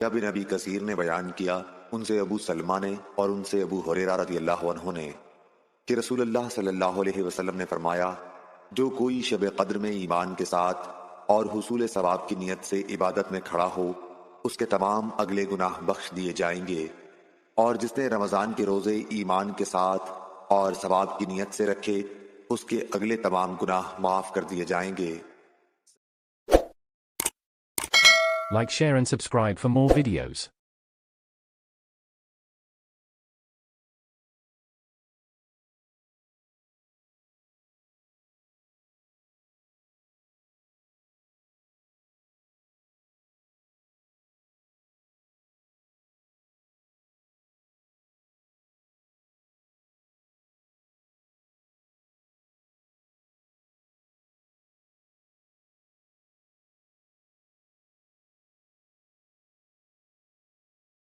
बिन अबी कसीर ने बयान किया, उनसे अबू सलमा ने और उनसे अबू हुरैरा रज़ियल्लाहु अन्हु ने कि रसूलुल्लाह सल्लल्लाहु अलैहि वसल्लम ने फरमाया, जो कोई शब कद्र में ईमान के साथ और हुसूल सवाब की नीयत से इबादत में खड़ा हो, उसके तमाम अगले गुनाह बख्श दिए जाएंगे। और जिसने रमज़ान के रोज़े ईमान के साथ और सवाब की नीयत से रखे, उसके अगले तमाम गुनाह माफ कर दिए जाएंगे। Like, share and subscribe for more videos.